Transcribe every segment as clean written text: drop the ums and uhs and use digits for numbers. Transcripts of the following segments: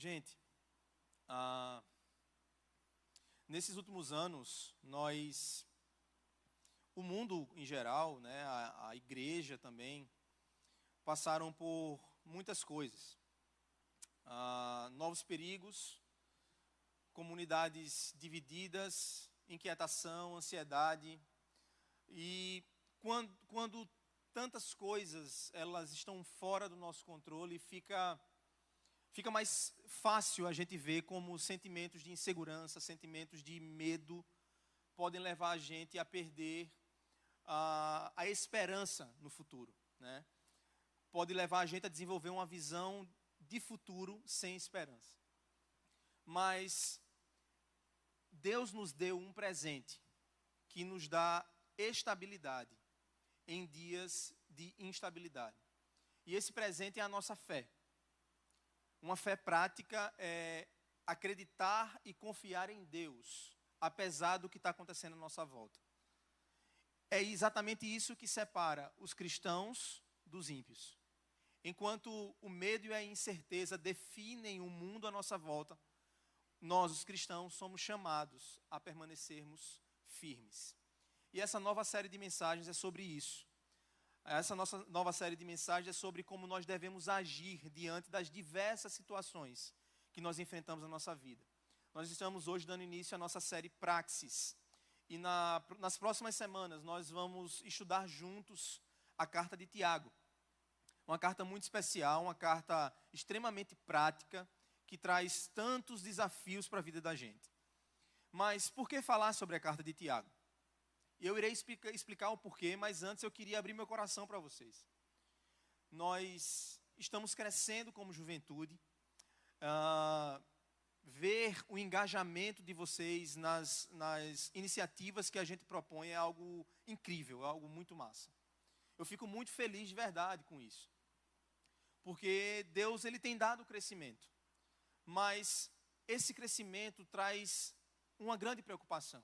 Gente, nesses últimos anos, o mundo em geral, né, a igreja também, passaram por muitas coisas. Novos perigos, comunidades divididas, inquietação, ansiedade. E quando tantas coisas elas estão fora do nosso controle, fica mais fácil a gente ver como sentimentos de insegurança, sentimentos de medo podem levar a gente a perder a esperança no futuro, né? Pode levar a gente a desenvolver uma visão de futuro sem esperança. Mas Deus nos deu um presente que nos dá estabilidade em dias de instabilidade. E esse presente é a nossa fé. Uma fé prática é acreditar e confiar em Deus, apesar do que está acontecendo à nossa volta. É exatamente isso que separa os cristãos dos ímpios. Enquanto o medo e a incerteza definem o mundo à nossa volta, nós, os cristãos, somos chamados a permanecermos firmes. E essa nova série de mensagens é sobre isso. Essa nossa nova série de mensagens é sobre como nós devemos agir diante das diversas situações que nós enfrentamos na nossa vida. Nós estamos hoje dando início à nossa série Praxis. E nas próximas semanas nós vamos estudar juntos a carta de Tiago. Uma carta muito especial, uma carta extremamente prática, que traz tantos desafios para a vida da gente. Mas por que falar sobre a carta de Tiago? Eu irei explicar o porquê, mas antes eu queria abrir meu coração para vocês. Nós estamos crescendo como juventude. Ver o engajamento de vocês nas iniciativas que a gente propõe é algo incrível, é algo muito massa. Eu fico muito feliz de verdade com isso. Porque Deus ele tem dado crescimento. Mas esse crescimento traz uma grande preocupação,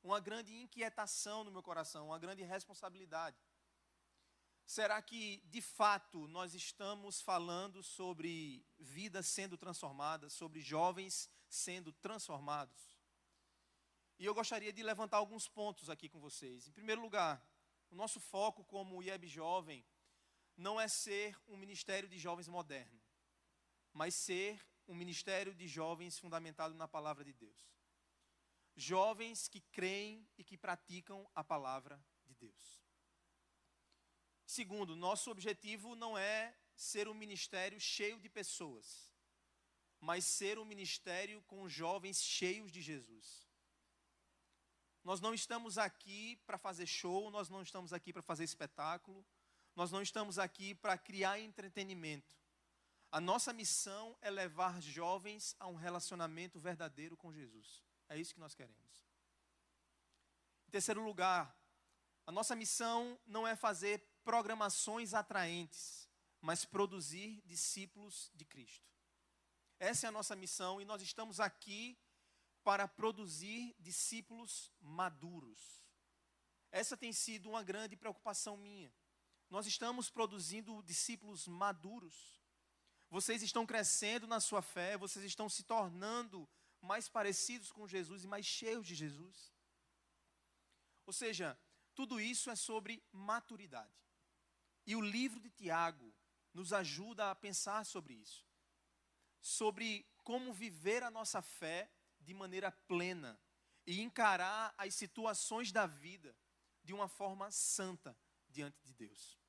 uma grande inquietação no meu coração, uma grande responsabilidade. Será que, de fato, nós estamos falando sobre vidas sendo transformadas, sobre jovens sendo transformados? E eu gostaria de levantar alguns pontos aqui com vocês. Em primeiro lugar, o nosso foco como IEB Jovem não é ser um ministério de jovens moderno, mas ser um ministério de jovens fundamentado na palavra de Deus. Jovens que creem e que praticam a palavra de Deus. Segundo, nosso objetivo não é ser um ministério cheio de pessoas, mas ser um ministério com jovens cheios de Jesus. Nós não estamos aqui para fazer show, nós não estamos aqui para fazer espetáculo, nós não estamos aqui para criar entretenimento. A nossa missão é levar jovens a um relacionamento verdadeiro com Jesus. É isso que nós queremos. Em terceiro lugar, a nossa missão não é fazer programações atraentes, mas produzir discípulos de Cristo. Essa é a nossa missão e nós estamos aqui para produzir discípulos maduros. Essa tem sido uma grande preocupação minha. Nós estamos produzindo discípulos maduros. Vocês estão crescendo na sua fé, vocês estão se tornando mais parecidos com Jesus e mais cheios de Jesus. Ou seja, tudo isso é sobre maturidade. E o livro de Tiago nos ajuda a pensar sobre isso. Sobre como viver a nossa fé de maneira plena e encarar as situações da vida de uma forma santa diante de Deus.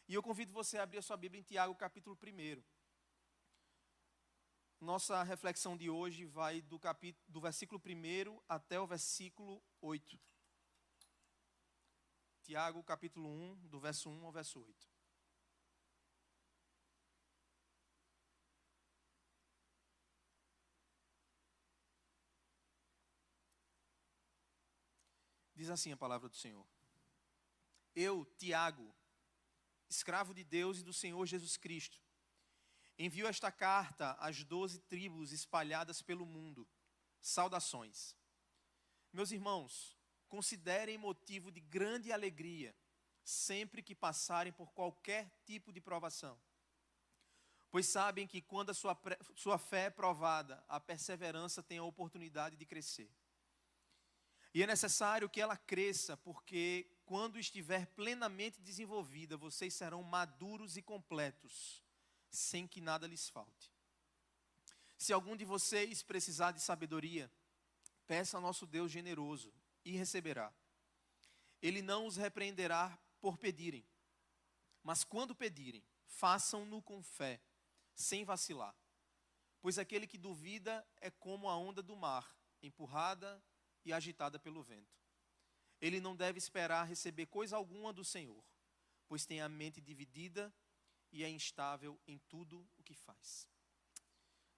E eu convido você a abrir a sua Bíblia em Tiago, capítulo 1. Nossa reflexão de hoje vai do versículo 1 até o versículo 8. Tiago, capítulo 1, do verso 1 ao verso 8. Diz assim a palavra do Senhor. Eu, Tiago, escravo de Deus e do Senhor Jesus Cristo, envio esta carta às 12 tribos espalhadas pelo mundo. Saudações. Meus irmãos, considerem motivo de grande alegria sempre que passarem por qualquer tipo de provação, pois sabem que quando a sua fé é provada, a perseverança tem a oportunidade de crescer. E é necessário que ela cresça, porque quando estiver plenamente desenvolvida, vocês serão maduros e completos, sem que nada lhes falte. Se algum de vocês precisar de sabedoria, peça ao nosso Deus generoso e receberá. Ele não os repreenderá por pedirem, mas quando pedirem, façam-no com fé, sem vacilar. Pois aquele que duvida é como a onda do mar, empurrada e agitada pelo vento. Ele não deve esperar receber coisa alguma do Senhor, pois tem a mente dividida e é instável em tudo o que faz.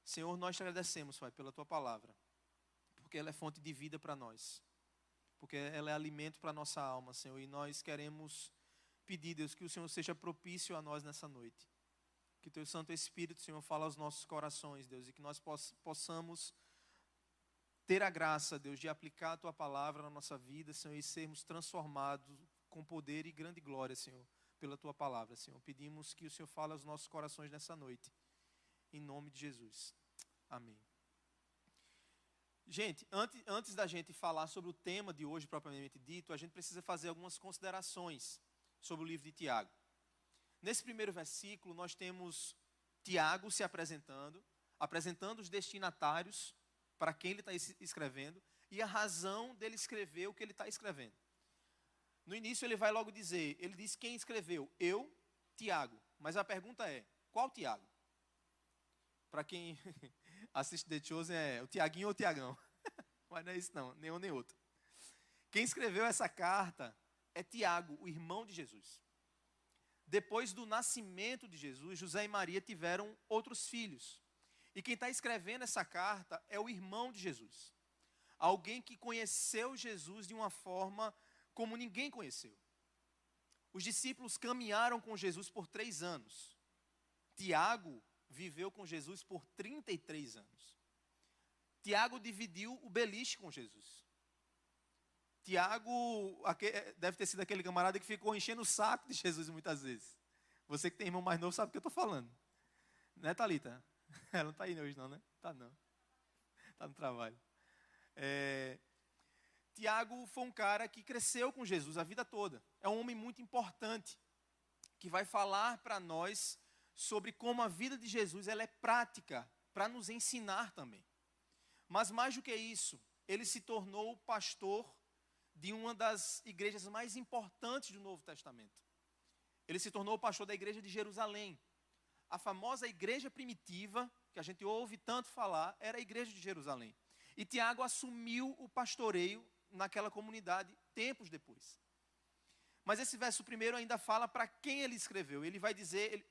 Senhor, nós te agradecemos, Pai, pela tua palavra, porque ela é fonte de vida para nós, porque ela é alimento para a nossa alma, Senhor, e nós queremos pedir, Deus, que o Senhor seja propício a nós nessa noite, que o teu Santo Espírito, Senhor, fale aos nossos corações, Deus, e que nós possamos ter a graça, Deus, de aplicar a tua palavra na nossa vida, Senhor, e sermos transformados com poder e grande glória, Senhor, pela tua palavra, Senhor. Pedimos que o Senhor fale aos nossos corações nessa noite, em nome de Jesus. Amém. Gente, antes da gente falar sobre o tema de hoje propriamente dito, a gente precisa fazer algumas considerações sobre o livro de Tiago. Nesse primeiro versículo, nós temos Tiago se apresentando os destinatários para quem ele está escrevendo e a razão dele escrever o que ele está escrevendo. No início ele vai logo dizer, ele diz quem escreveu, eu, Tiago. Mas a pergunta é, qual Tiago? Para quem assiste The Chosen é o Tiaguinho ou o Tiagão. Mas não é isso não, nem um nem outro. Quem escreveu essa carta é Tiago, o irmão de Jesus. Depois do nascimento de Jesus, José e Maria tiveram outros filhos. E quem está escrevendo essa carta é o irmão de Jesus. Alguém que conheceu Jesus de uma forma como ninguém conheceu. Os discípulos caminharam com Jesus por 3 anos. Tiago viveu com Jesus por 33 anos. Tiago dividiu o beliche com Jesus. Tiago deve ter sido aquele camarada que ficou enchendo o saco de Jesus muitas vezes. Você que tem irmão mais novo sabe o que eu estou falando. Né, Thalita? Ela não está aí hoje não, né? Está não. Está no trabalho. Tiago foi um cara que cresceu com Jesus a vida toda. É um homem muito importante, que vai falar para nós sobre como a vida de Jesus ela é prática, para nos ensinar também. Mas mais do que isso, ele se tornou pastor de uma das igrejas mais importantes do Novo Testamento. Ele se tornou pastor da igreja de Jerusalém. A famosa igreja primitiva, que a gente ouve tanto falar, era a igreja de Jerusalém. E Tiago assumiu o pastoreio naquela comunidade tempos depois. Mas esse verso primeiro ainda fala para quem ele escreveu. Ele vai dizer,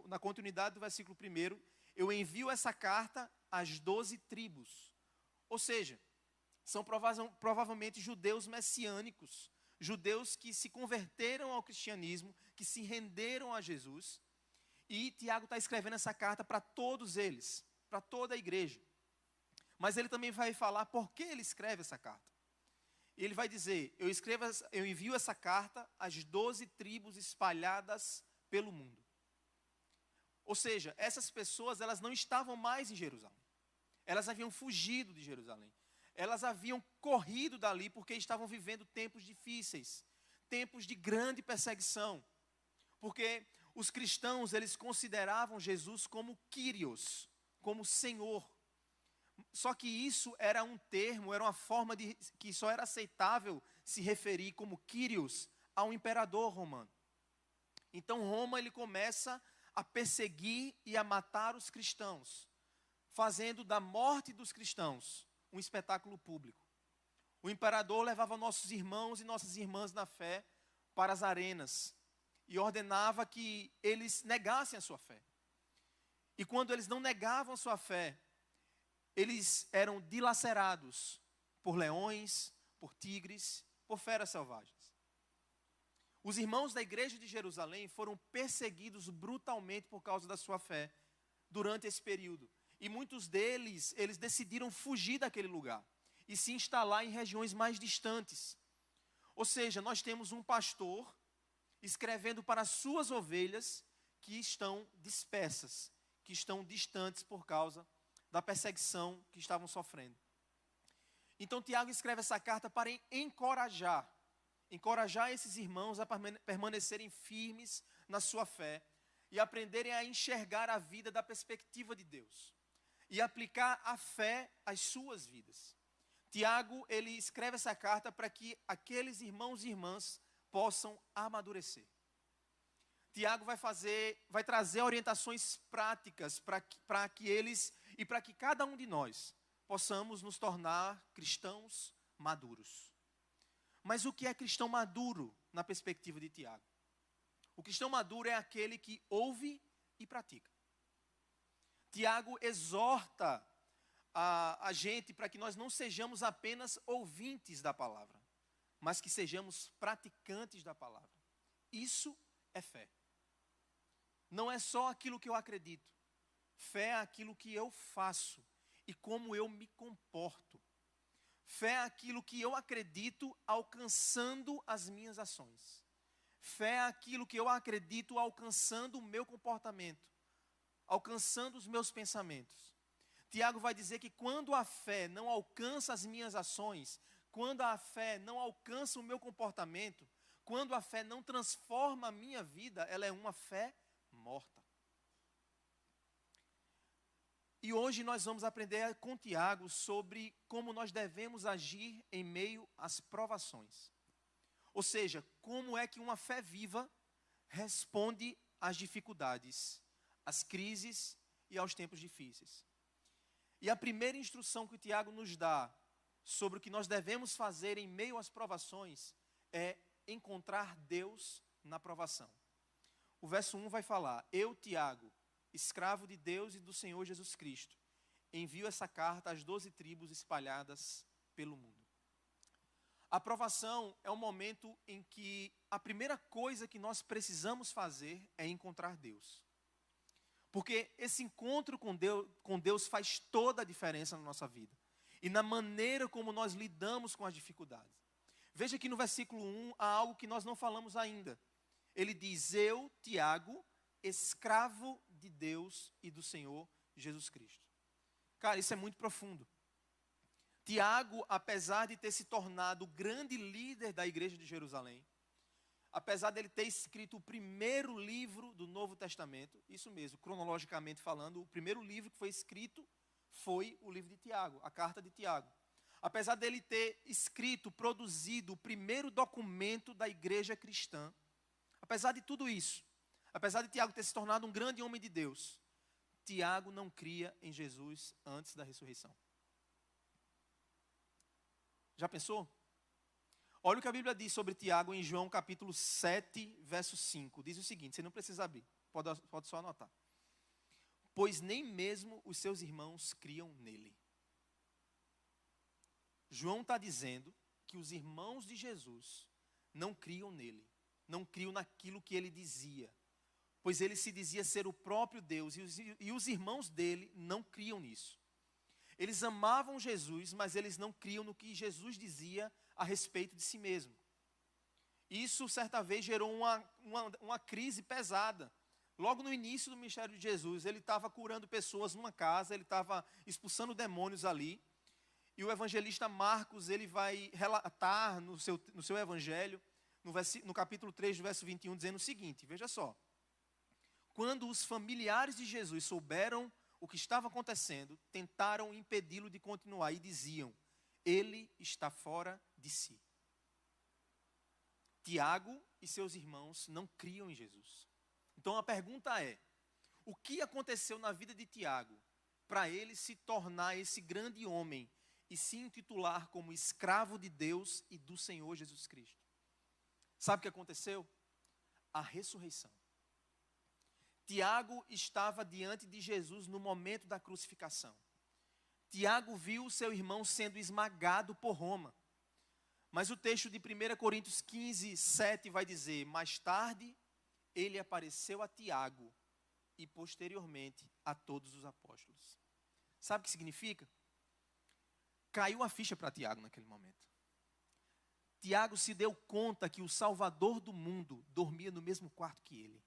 na continuidade do versículo 1, eu envio essa carta às 12 tribos. Ou seja, são provavelmente judeus messiânicos, judeus que se converteram ao cristianismo, que se renderam a Jesus. E Tiago está escrevendo essa carta para todos eles, para toda a igreja. Mas ele também vai falar por que ele escreve essa carta. Ele vai dizer, eu envio essa carta às 12 tribos espalhadas pelo mundo. Ou seja, essas pessoas elas não estavam mais em Jerusalém. Elas haviam fugido de Jerusalém. Elas haviam corrido dali porque estavam vivendo tempos difíceis, tempos de grande perseguição. Porque os cristãos, eles consideravam Jesus como Kyrios, como Senhor. Só que isso era um termo, era uma forma que só era aceitável se referir como Kyrios ao imperador romano. Então Roma ele começa a perseguir e a matar os cristãos, fazendo da morte dos cristãos um espetáculo público. O imperador levava nossos irmãos e nossas irmãs na fé para as arenas e ordenava que eles negassem a sua fé. E quando eles não negavam a sua fé, eles eram dilacerados por leões, por tigres, por feras selvagens. Os irmãos da igreja de Jerusalém foram perseguidos brutalmente por causa da sua fé durante esse período. E muitos deles, eles decidiram fugir daquele lugar e se instalar em regiões mais distantes. Ou seja, nós temos um pastor escrevendo para as suas ovelhas que estão dispersas. que estão distantes por causa da perseguição que estavam sofrendo. Então Tiago escreve essa carta para encorajar esses irmãos a permanecerem firmes na sua fé e aprenderem a enxergar a vida da perspectiva de Deus e aplicar a fé às suas vidas. Tiago, ele escreve essa carta para que aqueles irmãos e irmãs possam amadurecer. Tiago vai trazer orientações práticas para que eles e para que cada um de nós possamos nos tornar cristãos maduros. Mas o que é cristão maduro na perspectiva de Tiago? O cristão maduro é aquele que ouve e pratica. Tiago exorta a gente para que nós não sejamos apenas ouvintes da palavra, mas que sejamos praticantes da palavra. Isso é fé. Não é só aquilo que eu acredito. Fé é aquilo que eu faço e como eu me comporto. Fé é aquilo que eu acredito alcançando as minhas ações. Fé é aquilo que eu acredito alcançando o meu comportamento, alcançando os meus pensamentos. Tiago vai dizer que quando a fé não alcança as minhas ações, quando a fé não alcança o meu comportamento, quando a fé não transforma a minha vida, ela é uma fé morta. E hoje nós vamos aprender com Tiago sobre como nós devemos agir em meio às provações. Ou seja, como é que uma fé viva responde às dificuldades, às crises e aos tempos difíceis. E a primeira instrução que o Tiago nos dá sobre o que nós devemos fazer em meio às provações é encontrar Deus na provação. O verso 1 vai falar: eu, Tiago, escravo de Deus e do Senhor Jesus Cristo, envio essa carta às 12 tribos espalhadas pelo mundo. A provação é um momento em que a primeira coisa que nós precisamos fazer é encontrar Deus. Porque esse encontro com Deus faz toda a diferença na nossa vida. E na maneira como nós lidamos com as dificuldades. Veja que no versículo 1 há algo que nós não falamos ainda. Ele diz: eu, Tiago, escravo de Deus e do Senhor Jesus Cristo. Cara, isso é muito profundo. Tiago, apesar de ter se tornado o grande líder da igreja de Jerusalém, apesar dele ter escrito o primeiro livro do Novo Testamento, isso mesmo, cronologicamente falando, o primeiro livro que foi escrito foi o livro de Tiago, a carta de Tiago. Apesar dele ter escrito, produzido o primeiro documento da igreja cristã, apesar de tudo isso, apesar de Tiago ter se tornado um grande homem de Deus, Tiago não cria em Jesus antes da ressurreição. Já pensou? Olha o que a Bíblia diz sobre Tiago em João capítulo 7, verso 5. Diz o seguinte, você não precisa abrir, pode só anotar. Pois nem mesmo os seus irmãos criam nele. João está dizendo que os irmãos de Jesus não criam nele, não criam naquilo que ele dizia, pois ele se dizia ser o próprio Deus, e os irmãos dele não criam nisso. Eles amavam Jesus, mas eles não criam no que Jesus dizia a respeito de si mesmo. Isso, certa vez, gerou uma crise pesada. Logo no início do ministério de Jesus, ele estava curando pessoas numa casa, ele estava expulsando demônios ali. E o evangelista Marcos, ele vai relatar no seu evangelho, no capítulo 3, do verso 21, dizendo o seguinte, veja só. Quando os familiares de Jesus souberam o que estava acontecendo, tentaram impedi-lo de continuar e diziam: ele está fora de si. Tiago e seus irmãos não criam em Jesus. Então a pergunta é: o que aconteceu na vida de Tiago para ele se tornar esse grande homem e se intitular como escravo de Deus e do Senhor Jesus Cristo? Sabe o que aconteceu? A ressurreição. Tiago estava diante de Jesus no momento da crucificação. Tiago viu seu irmão sendo esmagado por Roma. Mas o texto de 1 Coríntios 15, 7 vai dizer: mais tarde ele apareceu a Tiago e posteriormente a todos os apóstolos. Sabe o que significa? Caiu a ficha para Tiago naquele momento. Tiago se deu conta que o Salvador do mundo dormia no mesmo quarto que ele.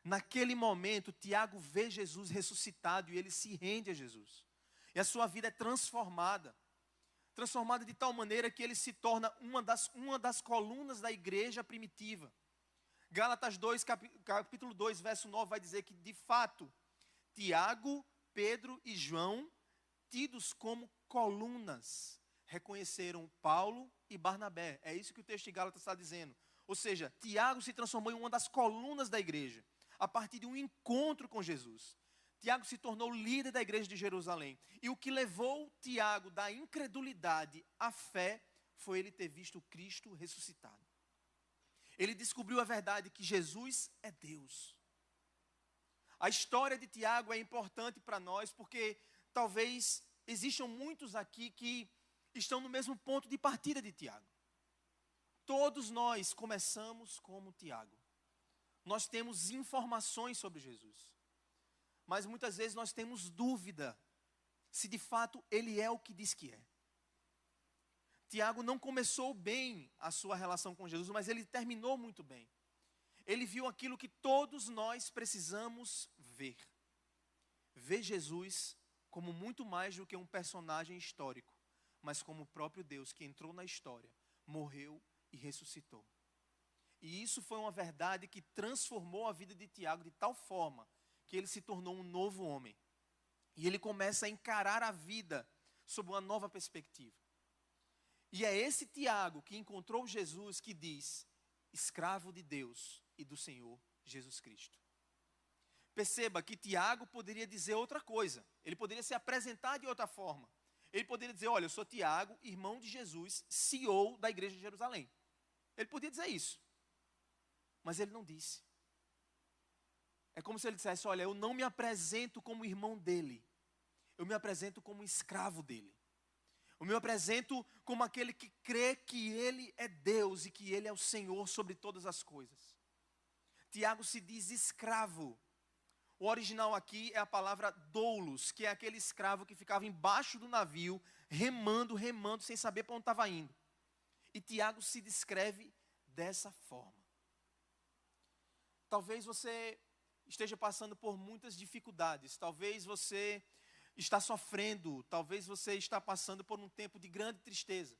Naquele momento, Tiago vê Jesus ressuscitado e ele se rende a Jesus. E a sua vida é transformada. Transformada de tal maneira que ele se torna uma das colunas da igreja primitiva. Gálatas 2, capítulo 2, verso 9, vai dizer que, de fato, Tiago, Pedro e João, tidos como colunas, reconheceram Paulo e Barnabé. É isso que o texto de Gálatas está dizendo. Ou seja, Tiago se transformou em uma das colunas da igreja, a partir de um encontro com Jesus. Tiago se tornou líder da igreja de Jerusalém. E o que levou Tiago da incredulidade à fé foi ele ter visto Cristo ressuscitado. Ele descobriu a verdade que Jesus é Deus. A história de Tiago é importante para nós porque talvez existam muitos aqui que estão no mesmo ponto de partida de Tiago. Todos nós começamos como Tiago. Nós temos informações sobre Jesus. Mas muitas vezes nós temos dúvida se de fato ele é o que diz que é. Tiago não começou bem a sua relação com Jesus, mas ele terminou muito bem. Ele viu aquilo que todos nós precisamos ver. Ver Jesus como muito mais do que um personagem histórico, mas como o próprio Deus que entrou na história, morreu e ressuscitou. E isso foi uma verdade que transformou a vida de Tiago de tal forma que ele se tornou um novo homem. E ele começa a encarar a vida sob uma nova perspectiva. E é esse Tiago que encontrou Jesus que diz, escravo de Deus e do Senhor Jesus Cristo. Perceba que Tiago poderia dizer outra coisa. Ele poderia se apresentar de outra forma. Ele poderia dizer, olha, eu sou Tiago, irmão de Jesus, CEO da igreja de Jerusalém. Ele podia dizer isso. Mas ele não disse. É como se ele dissesse, olha, eu não me apresento como irmão dele. Eu me apresento como escravo dele. Eu me apresento como aquele que crê que ele é Deus e que ele é o Senhor sobre todas as coisas. Tiago se diz escravo. O original aqui é a palavra doulos, que é aquele escravo que ficava embaixo do navio, remando, sem saber para onde estava indo. E Tiago se descreve dessa forma. Talvez você esteja passando por muitas dificuldades, talvez você está sofrendo, talvez você está passando por um tempo de grande tristeza.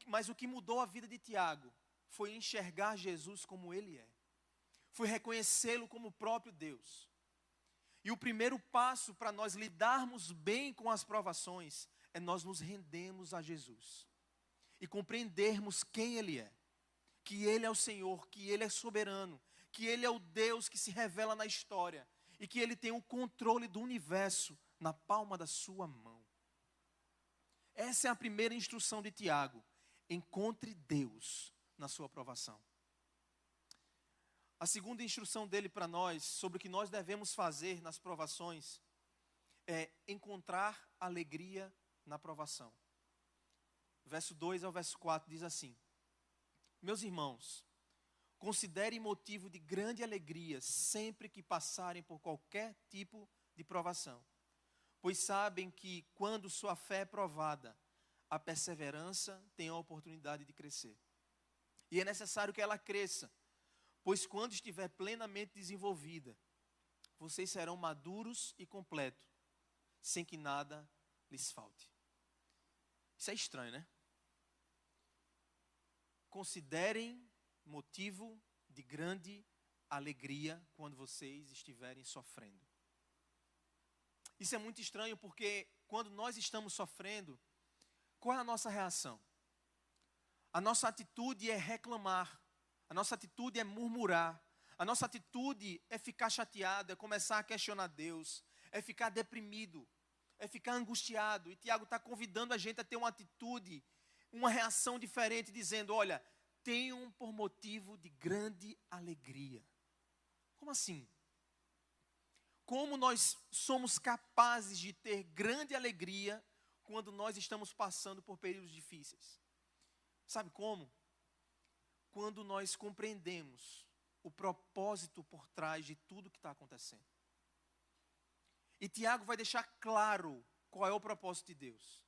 Mas o que mudou a vida de Tiago foi enxergar Jesus como ele é. Foi reconhecê-lo como o próprio Deus. E o primeiro passo para nós lidarmos bem com as provações é nós nos rendermos a Jesus. E compreendermos quem ele é. Que ele é o Senhor, que ele é soberano, que ele é o Deus que se revela na história e que ele tem o controle do universo na palma da sua mão. Essa é a primeira instrução de Tiago. Encontre Deus na sua provação. A segunda instrução dele para nós, sobre o que nós devemos fazer nas provações, é encontrar alegria na provação. Verso 2 ao verso 4 diz assim: meus irmãos, considerem motivo de grande alegria sempre que passarem por qualquer tipo de provação, pois sabem que quando sua fé é provada, a perseverança tem a oportunidade de crescer. E é necessário que ela cresça, pois quando estiver plenamente desenvolvida, vocês serão maduros e completos, sem que nada lhes falte. Isso é estranho, né? Considerem motivo de grande alegria quando vocês estiverem sofrendo. Isso é muito estranho porque quando nós estamos sofrendo, qual é a nossa reação? A nossa atitude é reclamar, a nossa atitude é murmurar, a nossa atitude é ficar chateado, é começar a questionar Deus, é ficar deprimido, é ficar angustiado. E Tiago está convidando a gente a ter uma atitude, uma reação diferente, dizendo, olha, tenham por motivo de grande alegria. Como assim? Como nós somos capazes de ter grande alegria quando nós estamos passando por períodos difíceis? Sabe como? Quando nós compreendemos o propósito por trás de tudo que está acontecendo. E Tiago vai deixar claro qual é o propósito de Deus.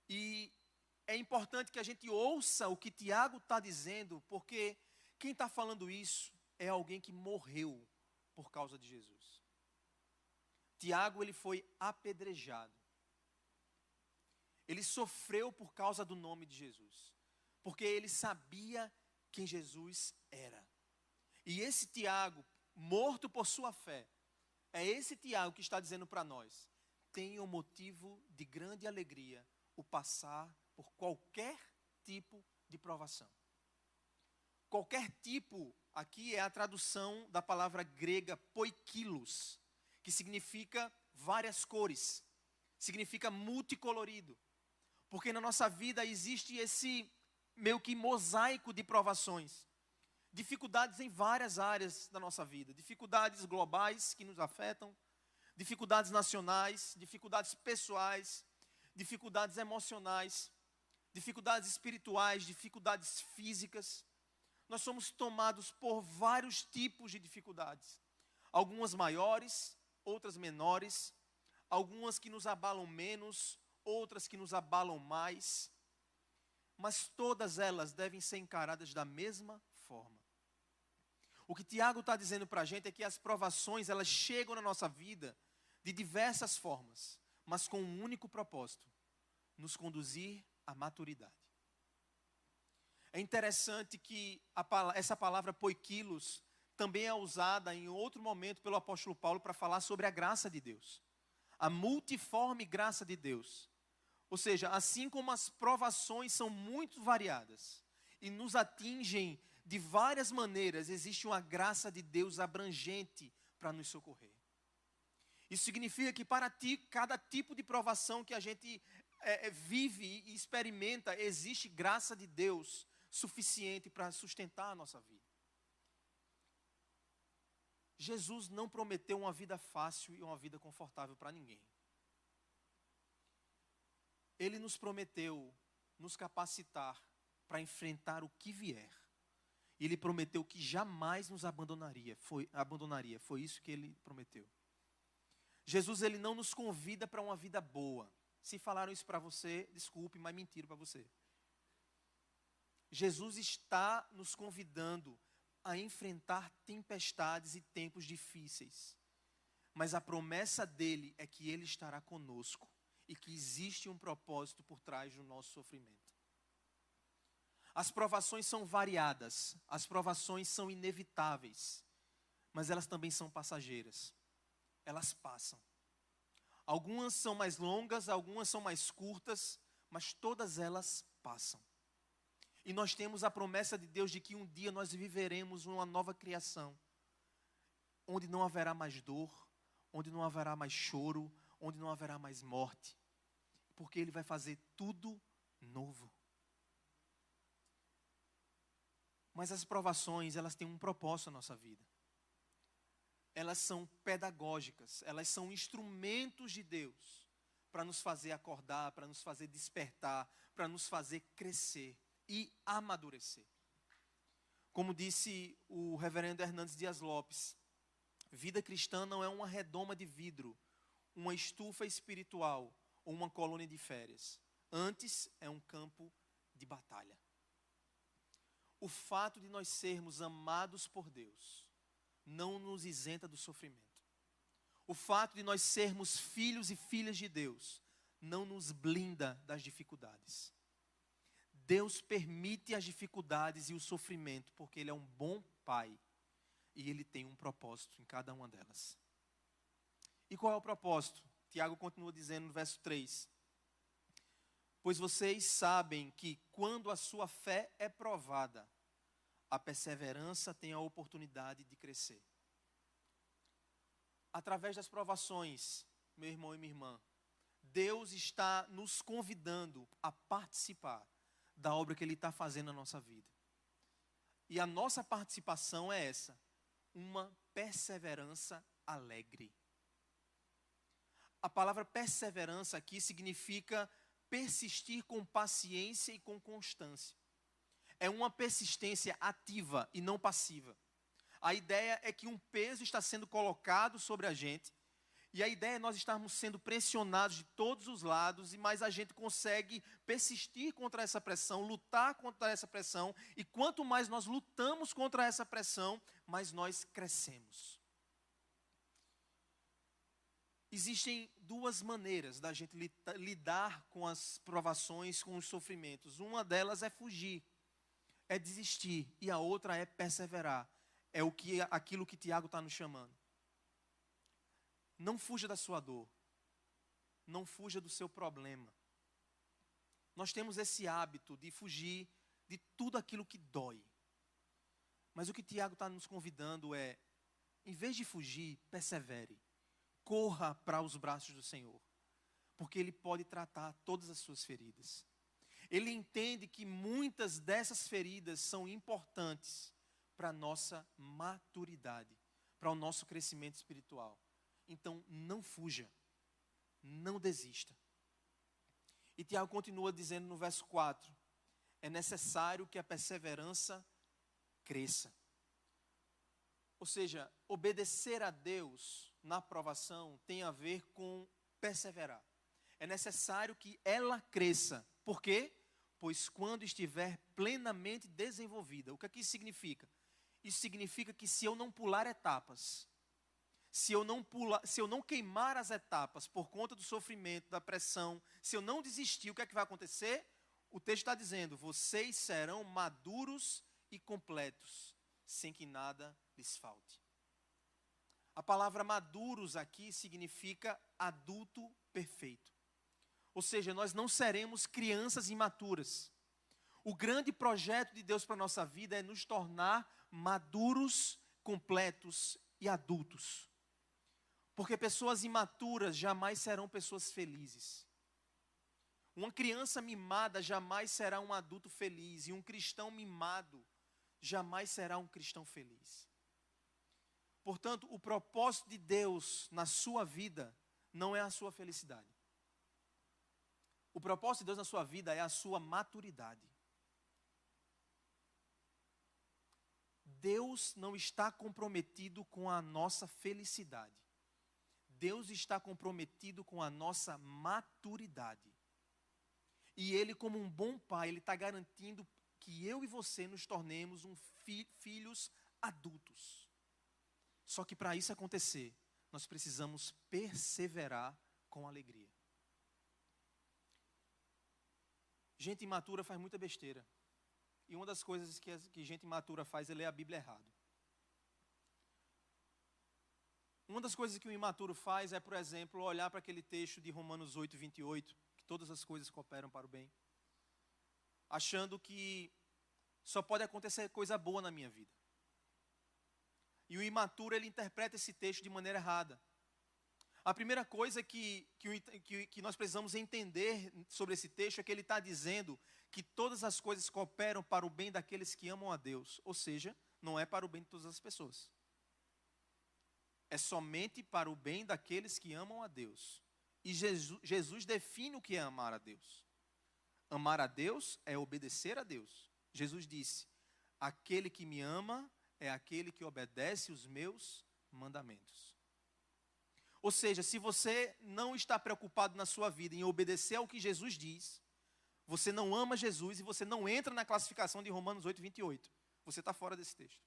E é importante que a gente ouça o que Tiago está dizendo, porque quem está falando isso é alguém que morreu por causa de Jesus. Tiago, ele foi apedrejado. Ele sofreu por causa do nome de Jesus, porque ele sabia quem Jesus era. E esse Tiago, morto por sua fé, é esse Tiago que está dizendo para nós: tenha um motivo de grande alegria o passar por qualquer tipo de provação. Qualquer tipo, aqui é a tradução da palavra grega poikilos, que significa várias cores, significa multicolorido. Porque na nossa vida existe esse meio que mosaico de provações. Dificuldades em várias áreas da nossa vida. Dificuldades globais que nos afetam, dificuldades nacionais, dificuldades pessoais, dificuldades emocionais, dificuldades espirituais, dificuldades físicas. Nós somos tomados por vários tipos de dificuldades. Algumas maiores, outras menores, algumas que nos abalam menos, outras que nos abalam mais, mas todas elas devem ser encaradas da mesma forma. O que Tiago está dizendo para a gente é que as provações, elas chegam na nossa vida de diversas formas, mas com um único propósito: nos conduzir à maturidade. É interessante que essa palavra poikilos também é usada em outro momento pelo apóstolo Paulo para falar sobre a graça de Deus. A multiforme graça de Deus. Ou seja, assim como as provações são muito variadas e nos atingem de várias maneiras, existe uma graça de Deus abrangente para nos socorrer. Isso significa que para cada tipo de provação que a gente vive e experimenta, existe graça de Deus suficiente para sustentar a nossa vida. Jesus não prometeu uma vida fácil e uma vida confortável para ninguém. Ele nos prometeu nos capacitar para enfrentar o que vier. Ele prometeu que jamais nos abandonaria. Foi isso que ele prometeu. Jesus, ele não nos convida para uma vida boa. Se falaram isso para você, desculpe, mas mentiram para você. Jesus está nos convidando a enfrentar tempestades e tempos difíceis. Mas a promessa dele é que ele estará conosco e que existe um propósito por trás do nosso sofrimento. As provações são variadas, as provações são inevitáveis, mas elas também são passageiras. Elas passam. Algumas são mais longas, algumas são mais curtas, mas todas elas passam. E nós temos a promessa de Deus de que um dia nós viveremos uma nova criação, onde não haverá mais dor, onde não haverá mais choro, onde não haverá mais morte, porque Ele vai fazer tudo novo. Mas as provações, elas têm um propósito na nossa vida. Elas são pedagógicas, elas são instrumentos de Deus para nos fazer acordar, para nos fazer despertar, para nos fazer crescer e amadurecer. Como disse o reverendo Hernandes Dias Lopes, vida cristã não é uma redoma de vidro, uma estufa espiritual ou uma colônia de férias. Antes, é um campo de batalha. O fato de nós sermos amados por Deus não nos isenta do sofrimento. O fato de nós sermos filhos e filhas de Deus não nos blinda das dificuldades. Deus permite as dificuldades e o sofrimento porque Ele é um bom Pai e Ele tem um propósito em cada uma delas. E qual é o propósito? Tiago continua dizendo no verso 3: pois vocês sabem que quando a sua fé é provada, a perseverança tem a oportunidade de crescer. Através das provações, meu irmão e minha irmã, Deus está nos convidando a participar da obra que Ele está fazendo na nossa vida. E a nossa participação é essa: uma perseverança alegre. A palavra perseverança aqui significa persistir com paciência e com constância. É uma persistência ativa e não passiva. A ideia é que um peso está sendo colocado sobre a gente E a ideia é nós estarmos sendo pressionados de todos os lados, mas a gente consegue persistir contra essa pressão, lutar contra essa pressão, e quanto mais nós lutamos contra essa pressão, mais nós crescemos. Existem duas maneiras da gente lidar com as provações, com os sofrimentos. Uma delas é fugir, é desistir, e a outra é perseverar. É aquilo que Tiago está nos chamando. Não fuja da sua dor. Não fuja do seu problema. Nós temos esse hábito de fugir de tudo aquilo que dói. Mas o que Tiago está nos convidando é, em vez de fugir, persevere. Corra para os braços do Senhor. Porque Ele pode tratar todas as suas feridas. Ele entende que muitas dessas feridas são importantes para a nossa maturidade, para o nosso crescimento espiritual. Então, não fuja, não desista. E Tiago continua dizendo no verso 4, é necessário que a perseverança cresça. Ou seja, obedecer a Deus na provação tem a ver com perseverar. É necessário que ela cresça. Por quê? Pois quando estiver plenamente desenvolvida. O que isso significa? Isso significa que se eu não pular etapas, se eu não queimar as etapas por conta do sofrimento, da pressão, se eu não desistir, o que é que vai acontecer? O texto está dizendo, vocês serão maduros e completos, sem que nada lhes falte. A palavra maduros aqui significa adulto perfeito. Ou seja, nós não seremos crianças imaturas. O grande projeto de Deus para a nossa vida é nos tornar maduros, completos e adultos. Porque pessoas imaturas jamais serão pessoas felizes. Uma criança mimada jamais será um adulto feliz. E um cristão mimado jamais será um cristão feliz. Portanto, o propósito de Deus na sua vida não é a sua felicidade. O propósito de Deus na sua vida é a sua maturidade. Deus não está comprometido com a nossa felicidade. Deus está comprometido com a nossa maturidade. E Ele, como um bom pai, Ele está garantindo que eu e você nos tornemos filhos adultos. Só que para isso acontecer, nós precisamos perseverar com alegria. Gente imatura faz muita besteira. E uma das coisas que gente imatura faz é ler a Bíblia errado. Uma das coisas que o imaturo faz é, por exemplo, olhar para aquele texto de Romanos 8, 28, que todas as coisas cooperam para o bem, achando que só pode acontecer coisa boa na minha vida. E o imaturo, ele interpreta esse texto de maneira errada. A primeira coisa que nós precisamos entender sobre esse texto é que ele está dizendo que todas as coisas cooperam para o bem daqueles que amam a Deus. Ou seja, não é para o bem de todas as pessoas. É somente para o bem daqueles que amam a Deus. E Jesus define o que é amar a Deus. Amar a Deus é obedecer a Deus. Jesus disse, aquele que me ama é aquele que obedece os meus mandamentos. Ou seja, se você não está preocupado na sua vida em obedecer ao que Jesus diz, você não ama Jesus e você não entra na classificação de Romanos 8, 28. Você está fora desse texto.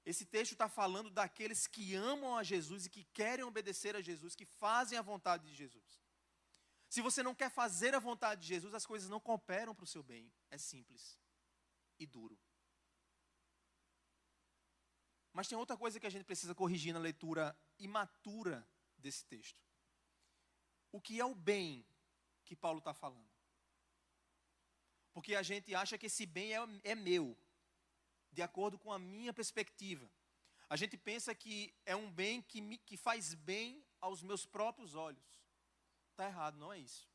Esse texto está falando daqueles que amam a Jesus e que querem obedecer a Jesus, que fazem a vontade de Jesus. Se você não quer fazer a vontade de Jesus, as coisas não cooperam para o seu bem. É simples e duro. Mas tem outra coisa que a gente precisa corrigir na leitura imatura desse texto. O que é o bem que Paulo está falando? Porque a gente acha que esse bem é meu, de acordo com a minha perspectiva. A gente pensa que é um bem que faz bem aos meus próprios olhos. Está errado, não é isso.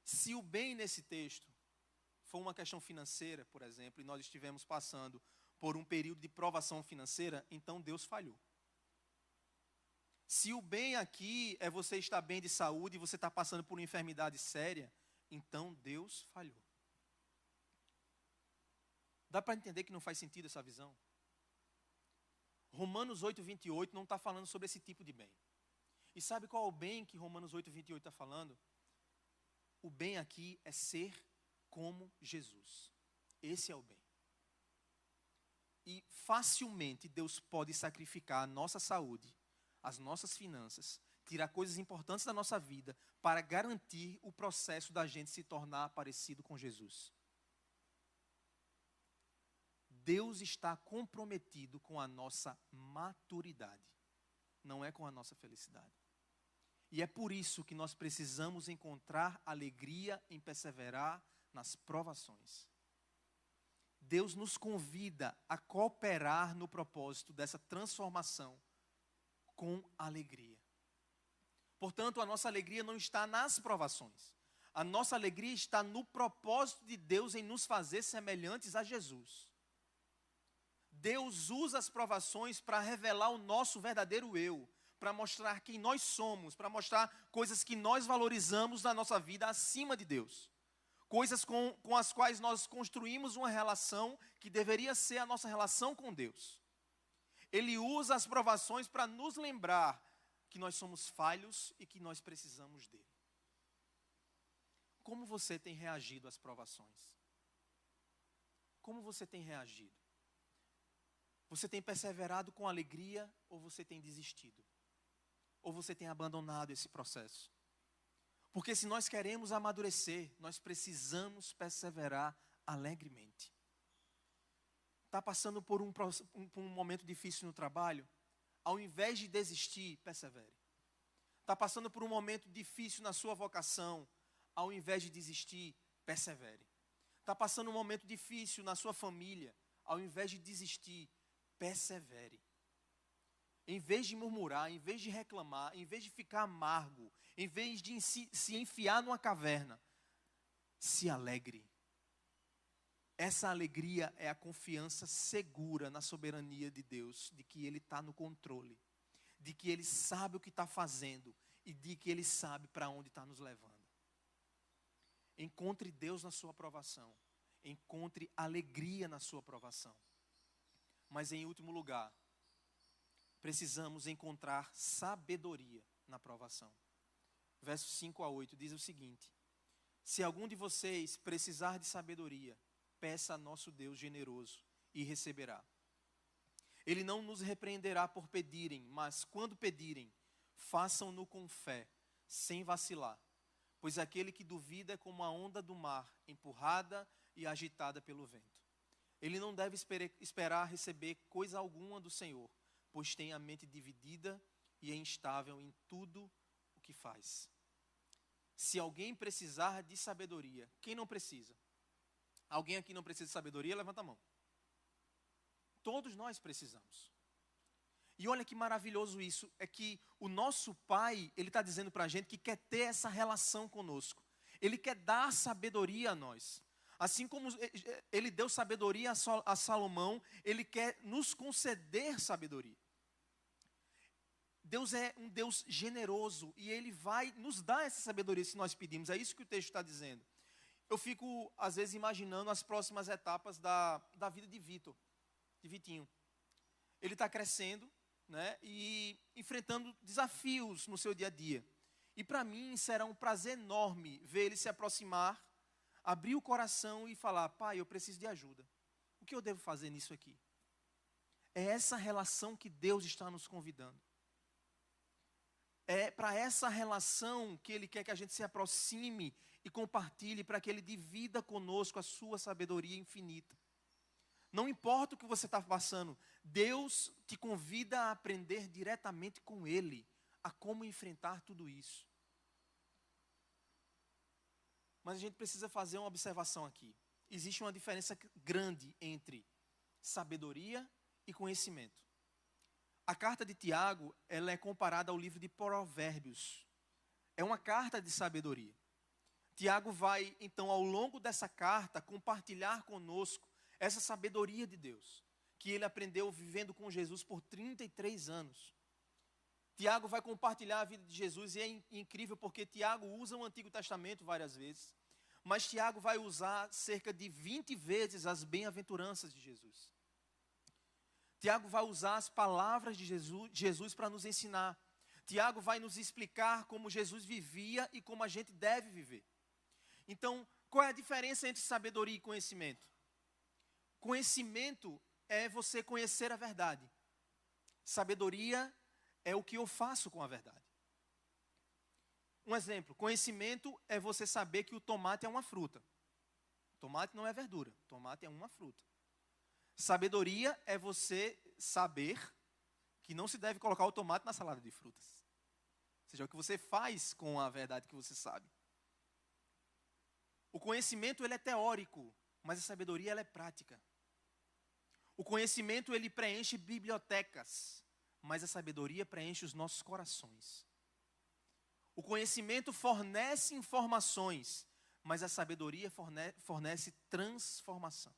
Se o bem nesse texto for uma questão financeira, por exemplo, e nós estivemos passando por um período de provação financeira, então Deus falhou. Se o bem aqui é você estar bem de saúde e você está passando por uma enfermidade séria, então Deus falhou. Dá para entender que não faz sentido essa visão? Romanos 8, 28 não está falando sobre esse tipo de bem. E sabe qual é o bem que Romanos 8, 28 está falando? O bem aqui é ser como Jesus. Esse é o bem. E facilmente Deus pode sacrificar a nossa saúde, as nossas finanças, tirar coisas importantes da nossa vida para garantir o processo da gente se tornar parecido com Jesus. Deus está comprometido com a nossa maturidade, não é com a nossa felicidade. E é por isso que nós precisamos encontrar alegria em perseverar nas provações. Deus nos convida a cooperar no propósito dessa transformação com alegria. Portanto, a nossa alegria não está nas provações. A nossa alegria está no propósito de Deus em nos fazer semelhantes a Jesus. Deus usa as provações para revelar o nosso verdadeiro eu, para mostrar quem nós somos, para mostrar coisas que nós valorizamos na nossa vida acima de Deus. Coisas com as quais nós construímos uma relação que deveria ser a nossa relação com Deus. Ele usa as provações para nos lembrar que nós somos falhos e que nós precisamos dele. Como você tem reagido às provações? Como você tem reagido? Você tem perseverado com alegria ou você tem desistido? Ou você tem abandonado esse processo? Porque se nós queremos amadurecer, nós precisamos perseverar alegremente. Está passando por um momento difícil no trabalho? Ao invés de desistir, persevere. Está passando por um momento difícil na sua vocação? Ao invés de desistir, persevere. Está passando um momento difícil na sua família? Ao invés de desistir, persevere. Em vez de murmurar, em vez de reclamar, em vez de ficar amargo, em vez de se enfiar numa caverna, se alegre. Essa alegria é a confiança segura na soberania de Deus, de que Ele está no controle, de que Ele sabe o que está fazendo e de que Ele sabe para onde está nos levando. Encontre Deus na sua provação, encontre alegria na sua provação. Mas em último lugar, precisamos encontrar sabedoria na provação. Versos 5 a 8 diz o seguinte: se algum de vocês precisar de sabedoria, peça a nosso Deus generoso e receberá. Ele não nos repreenderá por pedirem, mas quando pedirem, façam-no com fé, sem vacilar. Pois aquele que duvida é como a onda do mar, empurrada e agitada pelo vento. Ele não deve esperar receber coisa alguma do Senhor, pois tem a mente dividida e é instável em tudo o que faz. Se alguém precisar de sabedoria, quem não precisa? Alguém aqui não precisa de sabedoria? Levanta a mão. Todos nós precisamos. E olha que maravilhoso isso, é que o nosso Pai, Ele está dizendo para a gente que quer ter essa relação conosco. Ele quer dar sabedoria a nós. Assim como Ele deu sabedoria a Salomão, Ele quer nos conceder sabedoria. Deus é um Deus generoso e Ele vai nos dar essa sabedoria se nós pedimos. É isso que o texto está dizendo. Eu fico, às vezes, imaginando as próximas etapas da vida de Vitinho. Ele está crescendo, né, e enfrentando desafios no seu dia a dia. E para mim será um prazer enorme ver ele se aproximar, abrir o coração e falar: pai, eu preciso de ajuda. O que eu devo fazer nisso aqui? É essa relação que Deus está nos convidando. É para essa relação que Ele quer que a gente se aproxime e compartilhe, para que Ele divida conosco a sua sabedoria infinita. Não importa o que você está passando, Deus te convida a aprender diretamente com Ele, a como enfrentar tudo isso. Mas a gente precisa fazer uma observação aqui. Existe uma diferença grande entre sabedoria e conhecimento. A carta de Tiago, ela é comparada ao livro de Provérbios. É uma carta de sabedoria. Tiago vai, então, ao longo dessa carta, compartilhar conosco essa sabedoria de Deus, que ele aprendeu vivendo com Jesus por 33 anos. Tiago vai compartilhar a vida de Jesus, e é incrível porque Tiago usa o Antigo Testamento várias vezes, mas Tiago vai usar cerca de 20 vezes as bem-aventuranças de Jesus. Tiago vai usar as palavras de Jesus para nos ensinar. Tiago vai nos explicar como Jesus vivia e como a gente deve viver. Então, qual é a diferença entre sabedoria e conhecimento? Conhecimento é você conhecer a verdade. Sabedoria é o que eu faço com a verdade. Um exemplo, conhecimento é você saber que o tomate é uma fruta. Tomate não é verdura, tomate é uma fruta. Sabedoria é você saber que não se deve colocar o tomate na salada de frutas. Ou seja, é o que você faz com a verdade que você sabe. O conhecimento ele é teórico, mas a sabedoria ela é prática. O conhecimento ele preenche bibliotecas, mas a sabedoria preenche os nossos corações. O conhecimento fornece informações, mas a sabedoria fornece transformação.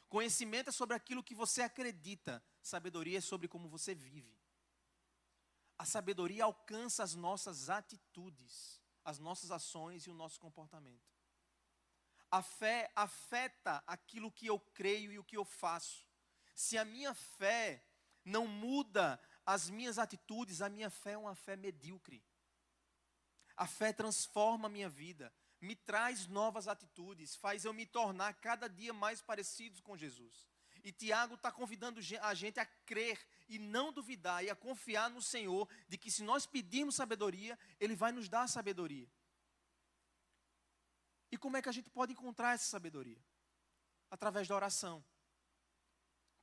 Conhecimento é sobre aquilo que você acredita, sabedoria é sobre como você vive. A sabedoria alcança as nossas atitudes, as nossas ações e o nosso comportamento. A fé afeta aquilo que eu creio e o que eu faço. Se a minha fé não muda as minhas atitudes, a minha fé é uma fé medíocre. A fé transforma a minha vida, me traz novas atitudes, faz eu me tornar cada dia mais parecido com Jesus. E Tiago está convidando a gente a crer e não duvidar e a confiar no Senhor, de que se nós pedirmos sabedoria, Ele vai nos dar sabedoria. E como é que a gente pode encontrar essa sabedoria? Através da oração.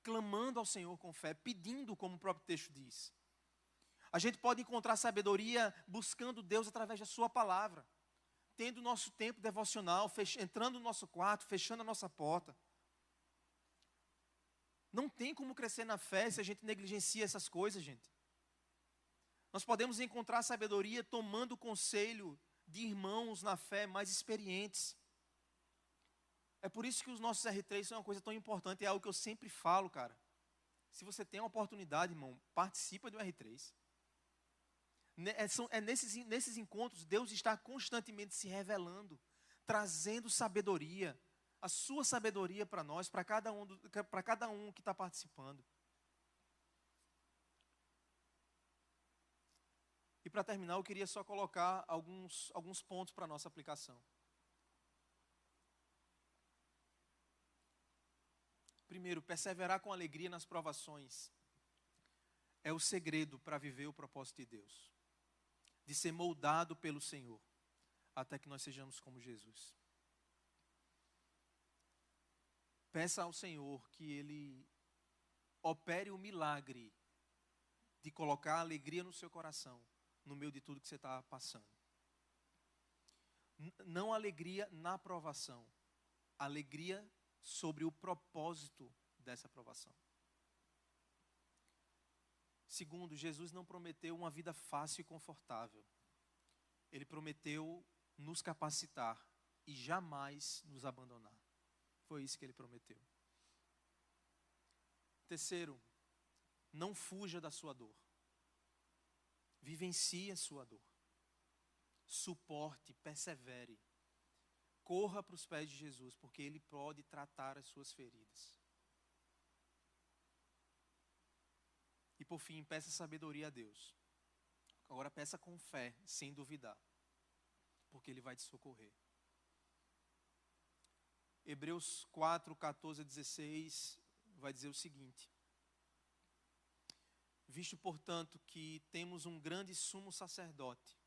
Clamando ao Senhor com fé, pedindo, como o próprio texto diz. A gente pode encontrar sabedoria buscando Deus através da sua palavra. Tendo o nosso tempo devocional, entrando no nosso quarto, fechando a nossa porta. Não tem como crescer na fé se a gente negligencia essas coisas, gente. Nós podemos encontrar sabedoria tomando conselho de irmãos na fé mais experientes. É por isso que os nossos R3 são uma coisa tão importante, é algo que eu sempre falo, cara. Se você tem uma oportunidade, irmão, participa do R3. Nesses encontros, Deus está constantemente se revelando, trazendo sabedoria, a sua sabedoria para nós, para cada um que está participando. E para terminar, eu queria só colocar alguns pontos para a nossa aplicação. Primeiro, perseverar com alegria nas provações é o segredo para viver o propósito de Deus. De ser moldado pelo Senhor, até que nós sejamos como Jesus. Peça ao Senhor que Ele opere o milagre de colocar alegria no seu coração, no meio de tudo que você está passando. Não alegria na provação, alegria sobre o propósito dessa provação. Segundo, Jesus não prometeu uma vida fácil e confortável. Ele prometeu nos capacitar e jamais nos abandonar. Foi isso que Ele prometeu. Terceiro, não fuja da sua dor. Vivencie a sua dor. Suporte, persevere. Corra para os pés de Jesus, porque Ele pode tratar as suas feridas. E por fim, peça sabedoria a Deus. Agora peça com fé, sem duvidar, porque Ele vai te socorrer. Hebreus 4, 14 a 16 vai dizer o seguinte: visto, portanto, que temos um grande sumo sacerdote,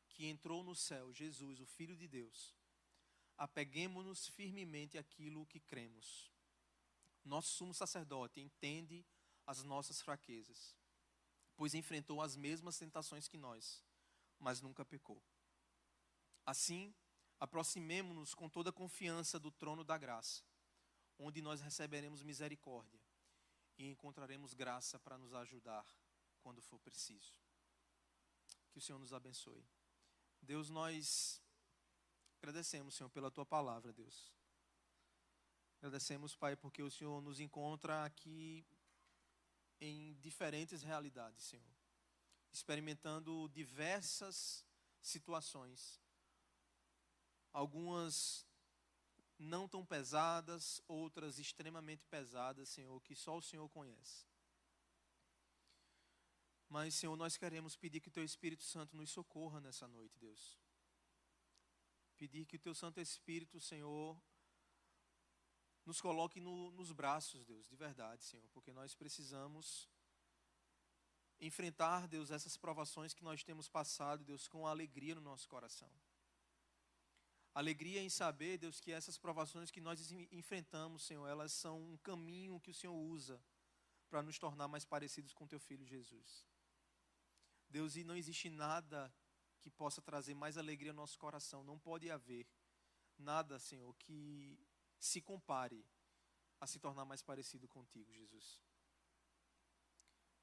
que entrou no céu, Jesus, o Filho de Deus, apeguemo-nos firmemente àquilo que cremos. Nosso sumo sacerdote entende as nossas fraquezas, pois enfrentou as mesmas tentações que nós, mas nunca pecou. Assim, aproximemo-nos com toda a confiança do trono da graça, onde nós receberemos misericórdia e encontraremos graça para nos ajudar quando for preciso. Que o Senhor nos abençoe. Deus, nós agradecemos, Senhor, pela Tua palavra, Deus. Agradecemos, Pai, porque o Senhor nos encontra aqui em diferentes realidades, Senhor, experimentando diversas situações, algumas não tão pesadas, outras extremamente pesadas, Senhor, que só o Senhor conhece. Mas, Senhor, nós queremos pedir que o Teu Espírito Santo nos socorra nessa noite, Deus. Pedir que o Teu Santo Espírito, Senhor, nos coloque nos braços, Deus, de verdade, Senhor, porque nós precisamos enfrentar, Deus, essas provações que nós temos passado, Deus, com alegria no nosso coração. Alegria em saber, Deus, que essas provações que nós enfrentamos, Senhor, elas são um caminho que o Senhor usa para nos tornar mais parecidos com Teu Filho Jesus. Deus, e não existe nada que possa trazer mais alegria ao nosso coração. Não pode haver nada, Senhor, que se compare a se tornar mais parecido contigo, Jesus.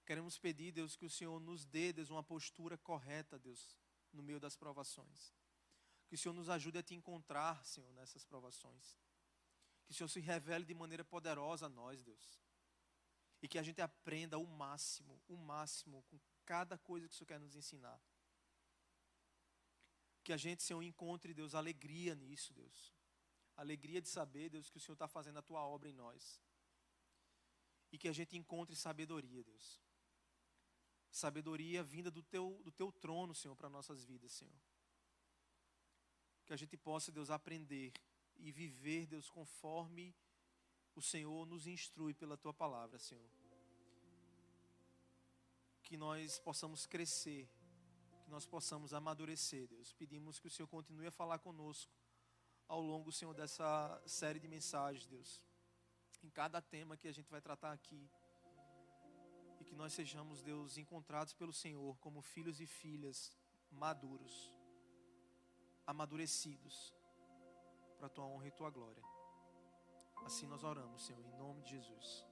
Queremos pedir, Deus, que o Senhor nos dê, Deus, uma postura correta, Deus, no meio das provações. Que o Senhor nos ajude a Te encontrar, Senhor, nessas provações. Que o Senhor se revele de maneira poderosa a nós, Deus. E que a gente aprenda o máximo com cada coisa que o Senhor quer nos ensinar. Que a gente, Senhor, encontre, Deus, alegria nisso, Deus. Alegria de saber, Deus, que o Senhor está fazendo a Tua obra em nós. E que a gente encontre sabedoria, Deus. Sabedoria vinda do teu trono, Senhor, para nossas vidas, Senhor. Que a gente possa, Deus, aprender e viver, Deus, conforme o Senhor nos instrui pela Tua palavra, Senhor. Que nós possamos crescer, que nós possamos amadurecer, Deus. Pedimos que o Senhor continue a falar conosco ao longo, Senhor, dessa série de mensagens, Deus. Em cada tema que a gente vai tratar aqui. E que nós sejamos, Deus, encontrados pelo Senhor como filhos e filhas maduros, amadurecidos, para a Tua honra e Tua glória. Assim nós oramos, Senhor, em nome de Jesus.